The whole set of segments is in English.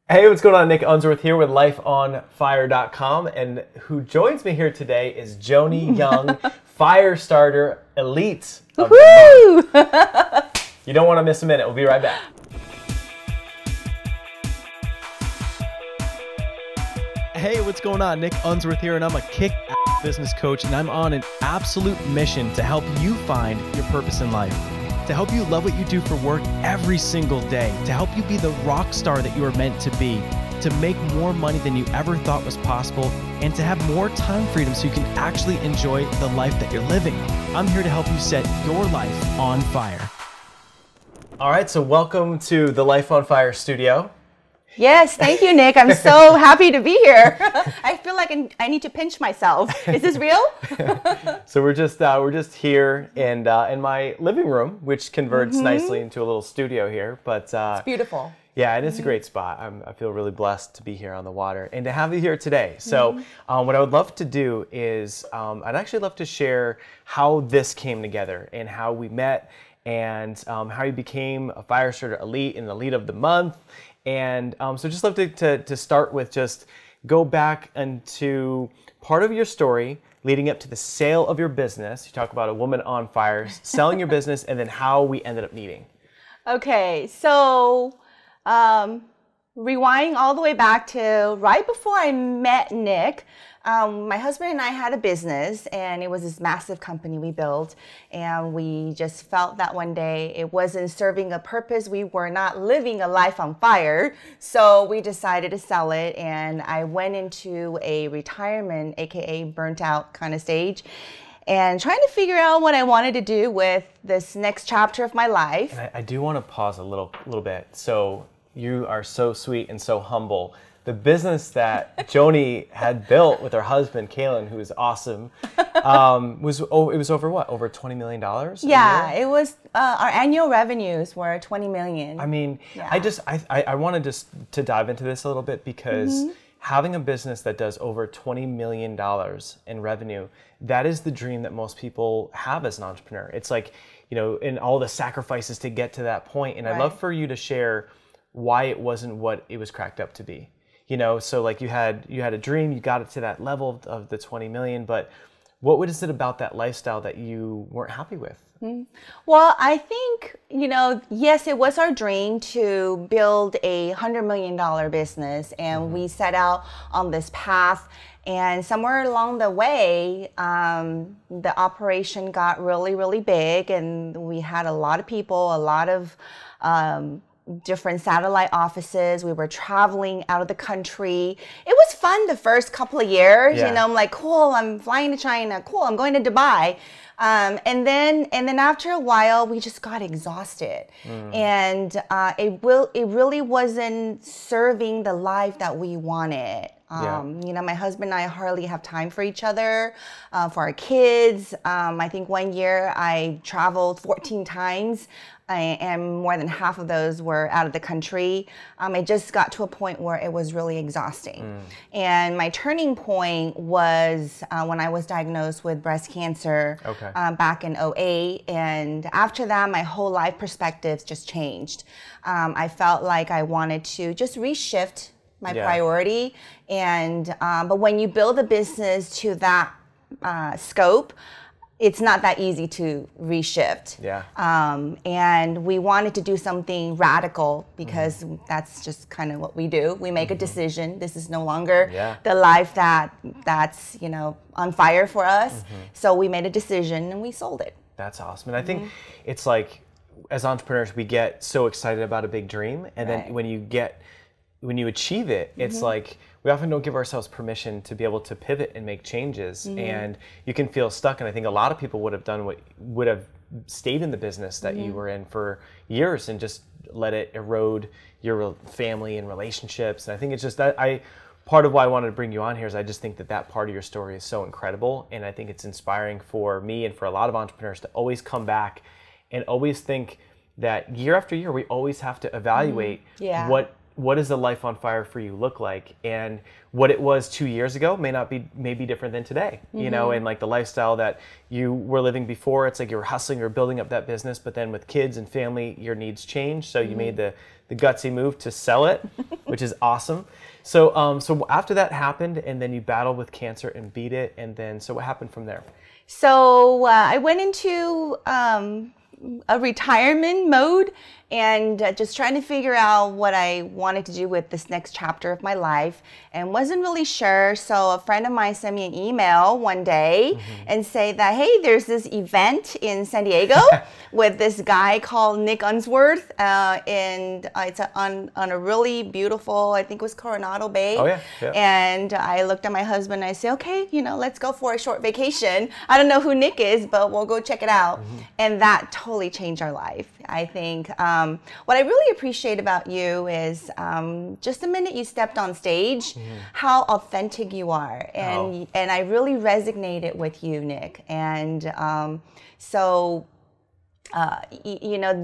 Hey, what's going on? Nick Unsworth here with lifeonfire.com, and who joins me here today is Joni Young, Firestarter Elite of the Month. You don't want to miss a minute. We'll be right back. Hey, what's going on? Nick Unsworth here, and I'm a kick-ass business coach, and I'm on an absolute mission to help you find your purpose in life, to help you love what you do for work every single day, to help you be the rock star that you are meant to be, to make more money than you ever thought was possible, and to have more time freedom so you can actually enjoy the life that you're living. I'm here to help you set your life on fire. All right, so welcome to the Life on Fire studio. Yes, thank you, Nick. I'm so happy to be here. I feel like I need to pinch myself. Is this real? So we're just here in my living room, which converts nicely into a little studio here. But it's beautiful. Yeah, and it's a great spot. I feel really blessed to be here on the water and to have you here today. So what I would love to do is I'd actually love to share how this came together and how we met and how you became a Firestarter Elite and Elite of the Month. And so just love to start with just go back into part of your story leading up to the sale of your business. You talk about a woman on fire, selling your business, and then how we ended up meeting. Okay, so rewinding all the way back to right before I met Nick, my husband and I had a business, and it was this massive company we built, and we just felt that one day it wasn't serving a purpose. We were not living a life on fire, so we decided to sell it, and I went into a retirement, aka burnt out kind of stage, and trying to figure out what I wanted to do with this next chapter of my life. And I do want to pause a little bit. So you are so sweet and so humble. The business that Joni had built with her husband, Kalen, who is awesome, it was over what? Over $20 million? Yeah, it was, our annual revenues were $20 million. I mean, yeah. I wanted just to dive into this a little bit because having a business that does over $20 million in revenue, that is the dream that most people have as an entrepreneur. It's like, you know, and all the sacrifices to get to that point. And I'd love for you to share why it wasn't what it was cracked up to be. You know, so like you had a dream, you got it to that level of the 20 million, but what is it about that lifestyle that you weren't happy with? Well, I think, you know, yes, it was our dream to build a $100 million business, and we set out on this path, and somewhere along the way, the operation got really, really big, and we had a lot of people, a lot of different satellite offices. We were traveling out of the country. It was fun the first couple of years. You know, I'm like, cool, I'm flying to China. Cool, I'm going to Dubai. And then after a while, we just got exhausted, and it really wasn't serving the life that we wanted. You know, my husband and I hardly have time for each other, for our kids. I think one year I traveled 14 times. And more than half of those were out of the country. It just got to a point where it was really exhausting. And my turning point was when I was diagnosed with breast cancer back in 2008. And after that, my whole life perspectives just changed. I felt like I wanted to just reshift my priority. And but when you build a business to that scope, it's not that easy to reshift. And we wanted to do something radical because that's just kind of what we do. We make a decision. This is no longer the life that's, you know, on fire for us. So we made a decision and we sold it. That's awesome. And I think it's like, as entrepreneurs, we get so excited about a big dream. And then when you achieve it, it's like, we often don't give ourselves permission to be able to pivot and make changes, and you can feel stuck. And I think a lot of people would have stayed in the business that you were in for years and just let it erode your family and relationships. And I think it's just that part of why I wanted to bring you on here is I just think that part of your story is so incredible, and I think it's inspiring for me and for a lot of entrepreneurs to always come back and always think that year after year we always have to evaluate what does a life on fire for you look like, and what it was 2 years ago may be different than today. You know, and like the lifestyle that you were living before, it's like you were hustling or building up that business, but then with kids and family, your needs changed. So you made the the gutsy move to sell it, which is awesome. So, so after that happened, and then you battled with cancer and beat it, and then so what happened from there? So I went into a retirement mode and just trying to figure out what I wanted to do with this next chapter of my life and wasn't really sure. So a friend of mine sent me an email one day and say that, hey, there's this event in San Diego with this guy called Nick Unsworth, and it's on a really beautiful, I think it was Coronado Bay. Oh, yeah. And I looked at my husband and I said, okay, let's go for a short vacation. I don't know who Nick is, but we'll go check it out. And that totally changed our life. I think what I really appreciate about you is just the minute you stepped on stage, how authentic you are. And I really resonated with you, Nick. And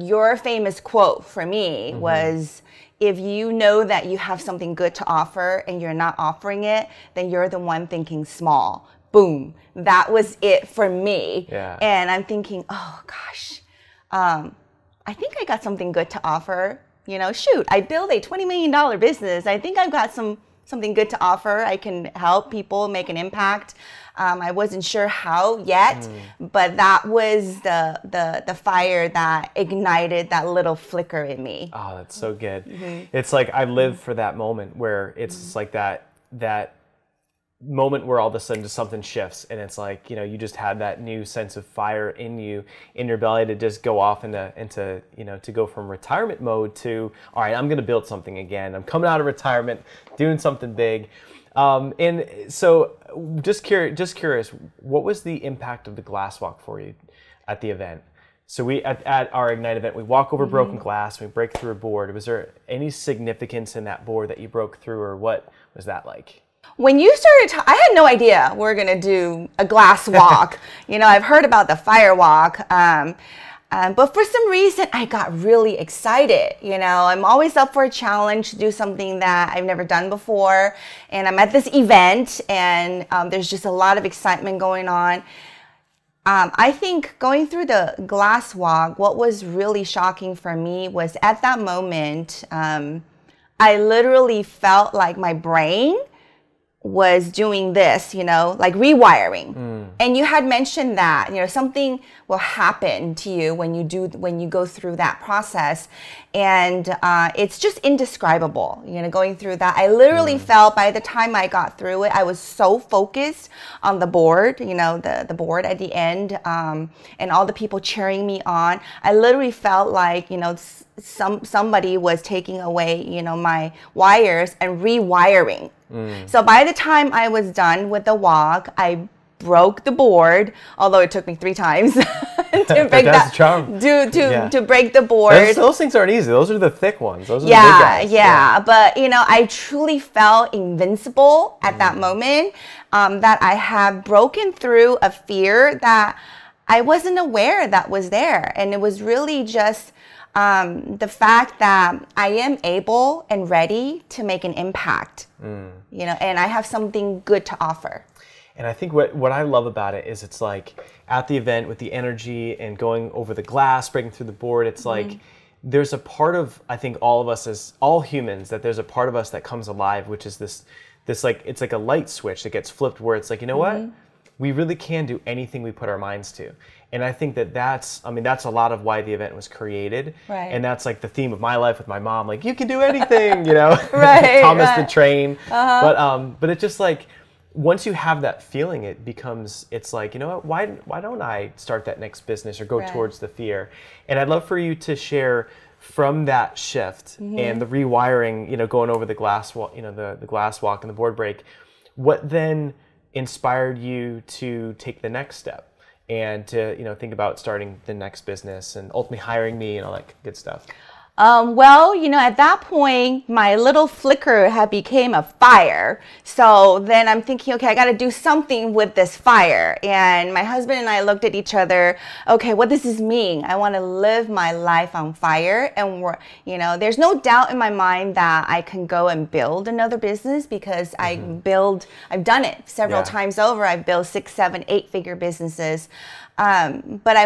your famous quote for me was, if you know that you have something good to offer and you're not offering it, then you're the one thinking small. Boom. That was it for me. Yeah. And I'm thinking, oh gosh, I think I got something good to offer. Shoot, I built a $20 million business. I think I've got something good to offer. I can help people make an impact. I wasn't sure how yet, but that was the fire that ignited that little flicker in me. Oh, that's so good. It's like I live for that moment where it's like that moment where all of a sudden just something shifts, and it's like, you just had that new sense of fire in you, in your belly, to just go off into to go from retirement mode to, all right, I'm going to build something again. I'm coming out of retirement, doing something big. And so just curious, what was the impact of the glass walk for you at the event? So we, at our Ignite event, we walk over broken glass, we break through a board. Was there any significance in that board that you broke through, or what was that like? When you started, I had no idea we're going to do a glass walk. I've heard about the fire walk, but for some reason I got really excited. I'm always up for a challenge, to do something that I've never done before. And I'm at this event, and there's just a lot of excitement going on. I think going through the glass walk, what was really shocking for me was at that moment, I literally felt like my brain was doing this, like rewiring. And you had mentioned that, something will happen to you when you go through that process. And it's just indescribable, going through that. I literally felt, by the time I got through it, I was so focused on the board, the board at the end, and all the people cheering me on. I literally felt like, somebody was taking away, my wires and rewiring. So by the time I was done with the walk, I broke the board, although it took me 3 times to break that's the charm. To break the board. Those things aren't easy. Those are the thick ones. Those are the big guys. Yeah. But I truly felt invincible at that moment, that I had broken through a fear that I wasn't aware that was there. And it was really just the fact that I am able and ready to make an impact, and I have something good to offer. And I think what I love about it is, it's like at the event with the energy and going over the glass, breaking through the board, it's like there's a part of, I think, all of us, as all humans, that there's a part of us that comes alive, which is this like, it's like a light switch that gets flipped, where it's like, what? We really can do anything we put our minds to. And I think that's a lot of why the event was created. Right. And that's like the theme of my life with my mom, like, you can do anything, Right, Thomas the Train. But it's just like, once you have that feeling, it's like, what, why don't I start that next business or go towards the fear? And I'd love for you to share from that shift and the rewiring, going over the glass walk, the glass walk and the board break, what then inspired you to take the next step and to think about starting the next business and ultimately hiring me and all that good stuff? Well, at that point, my little flicker had became a fire. So then I'm thinking, okay, I got to do something with this fire. And my husband and I looked at each other. Okay, what does this mean? I want to live my life on fire. And there's no doubt in my mind that I can go and build another business, because I've done it several times over. I've built 6, 7, 8-figure businesses. But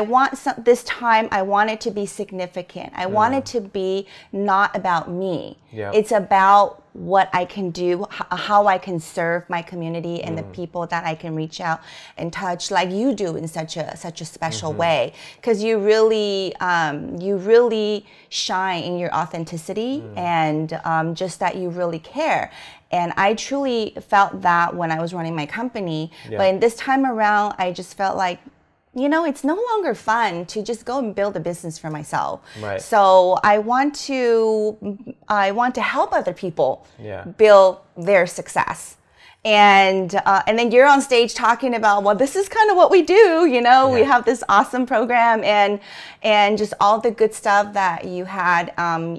this time I want it to be significant. I want it to be be not about me. Yeah. It's about what I can do, how I can serve my community and the people that I can reach out and touch, like you do in such a special way. Because you really shine in your authenticity and just that you really care. And I truly felt that when I was running my company. Yeah. But in this time around, I just felt like, you know, it's no longer fun to just go and build a business for myself. Right. So I want to help other people Yeah. build their success. And then you're on stage talking about, well, this is kind of what we do. You know, we have this awesome program and just all the good stuff that you had.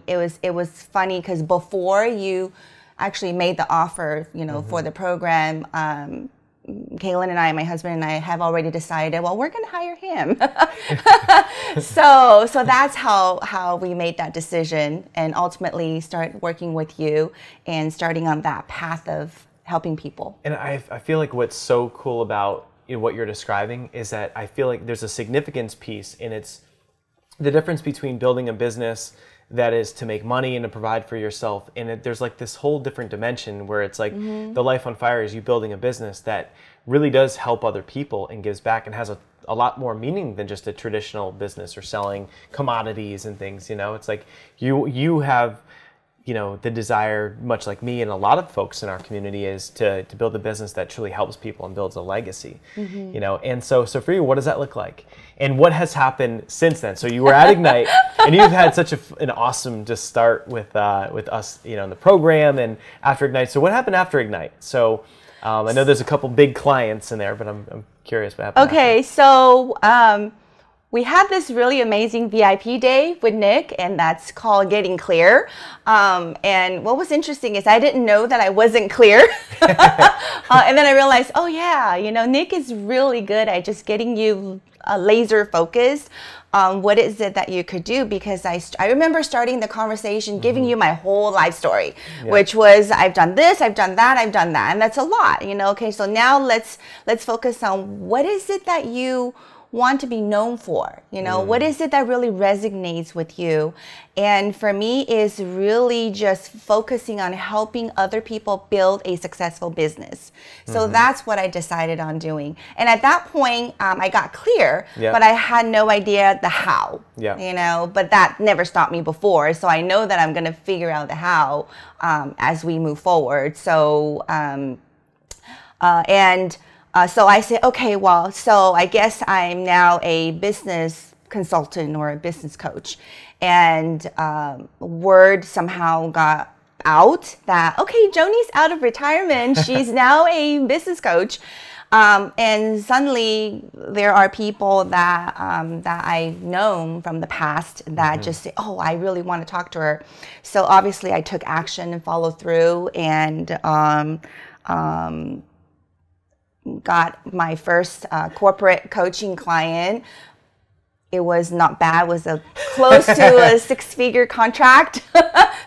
It was funny because before you actually made the offer, you know, for the program, Kaylin and I, my husband and I, have already decided, well, we're going to hire him. so that's how we made that decision and ultimately start working with you and starting on that path of helping people. And I feel like what's so cool about what you're describing is that I feel like there's a significance piece, and it's the difference between building a business that is to make money and to provide for yourself. And there's like this whole different dimension where it's like the Life on Fire is you building a business that really does help other people and gives back and has a lot more meaning than just a traditional business or selling commodities and things. You know, it's like you have, you know, the desire, much like me and a lot of folks in our community, is to build a business that truly helps people and builds a legacy. You know, and so for you, what does that look like? And what has happened since then? So you were at Ignite, and you've had such an awesome just start with us, you know, in the program and after Ignite. So what happened after Ignite? So I know there's a couple big clients in there, but I'm curious what happened. Okay, so we had this really amazing VIP day with Nick, and that's called Getting Clear. And what was interesting is I didn't know that I wasn't clear. And then I realized, oh yeah, you know, Nick is really good at just getting you laser focused on what is it that you could do, because I remember starting the conversation giving you my whole life story, which was I've done this, I've done that, I've done that, and that's a lot, you know. Okay, so now let's focus on what is it that you want to be known for, you know, what is it that really resonates with you? And for me is really just focusing on helping other people build a successful business. So that's what I decided on doing. And at that point, I got clear, but I had no idea the how, you know, but that never stopped me before. So I know that I'm going to figure out the how as we move forward. So, so I said, okay, well, so I guess I'm now a business consultant or a business coach. And word somehow got out that, okay, Joni's out of retirement. She's now a business coach. And suddenly there are people that I've known from the past that just say, oh, I really want to talk to her. So obviously I took action and followed through and got my first corporate coaching client. It was not bad. It was close to a six-figure contract.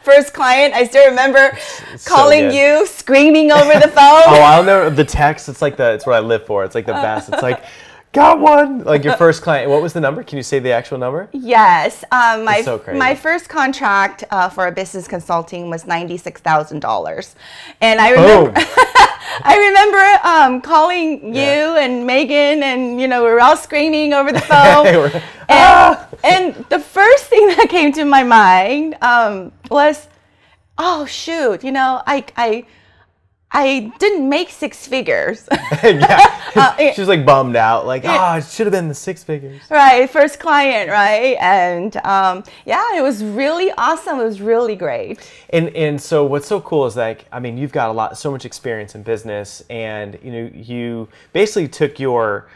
First client, I still remember calling you, screaming over the phone. Oh, I'll never, the text, it's what I live for. It's like the best. It's like, got one. Like your first client. What was the number? Can you say the actual number? Yes. So crazy. My first contract for a business consulting was $96,000. And I remember... I remember calling you and Megan, and you know, we were all screaming over the phone. And the first thing that came to my mind was, oh shoot, you know, I didn't make six figures. She was like bummed out, like, it should have been the six figures. Right, first client, right? And it was really awesome. It was really great. And so what's so cool is, like, I mean, you've got so much experience in business, and you know, you basically took your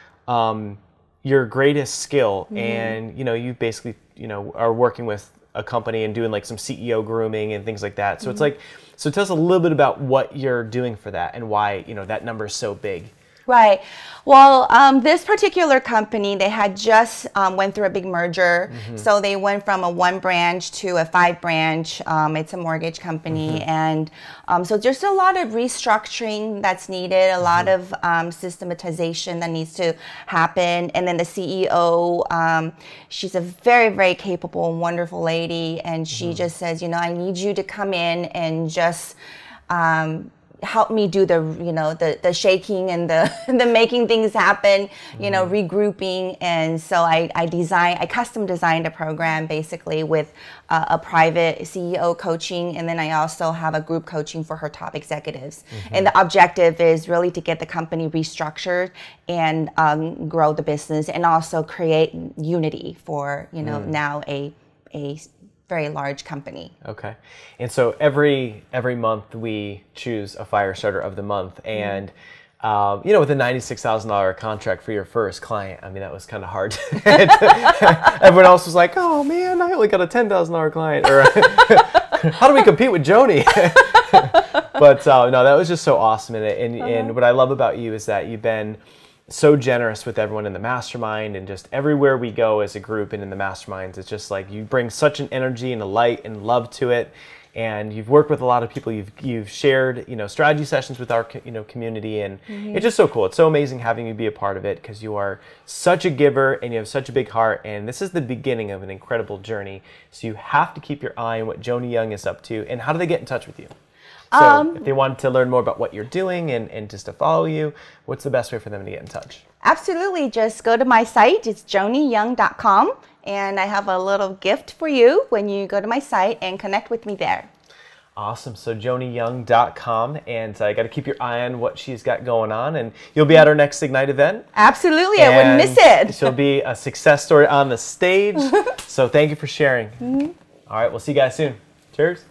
greatest skill, and you know, you basically, you know, are working with a company and doing like some CEO grooming and things like that. So it's like, so tell us a little bit about what you're doing for that and why, you know, that number is so big. Right. Well, this particular company, they had just went through a big merger. So they went from a 1 branch to a 5 branch. It's a mortgage company. And so there's a lot of restructuring that's needed, a lot of systematization that needs to happen. And then the CEO, she's a very, very capable and wonderful lady. And she just says, you know, I need you to come in and just help me do the, you know, the shaking and the making things happen, you know, regrouping. And so I custom designed a program basically with a private CEO coaching. And then I also have a group coaching for her top executives. And the objective is really to get the company restructured and grow the business and also create unity for, you know, now a very large company. Okay. And so every month we choose a Firestarter of the month. And, you know, with a $96,000 contract for your first client, I mean, that was kind of hard. Everyone else was like, oh man, I only got a $10,000 client. Or how do we compete with Joni? But no, that was just so awesome. And what I love about you is that you've been so generous with everyone in the mastermind, and just everywhere we go as a group and in the masterminds, it's just like you bring such an energy and a light and love to it. And you've worked with a lot of people. You've shared, you know, strategy sessions with our, you know, community, and it's just so cool. It's so amazing having you be a part of it, because you are such a giver and you have such a big heart. And this is the beginning of an incredible journey. So you have to keep your eye on what Joni Young is up to. And how do they get in touch with you? So if they want to learn more about what you're doing and just to follow you, what's the best way for them to get in touch? Absolutely. Just go to my site. It's joniyoung.com. And I have a little gift for you when you go to my site and connect with me there. Awesome. So joniyoung.com. And I got to keep your eye on what she's got going on. And you'll be at our next Ignite event. Absolutely. I wouldn't miss it. She'll be a success story on the stage. So thank you for sharing. All right. We'll see you guys soon. Cheers.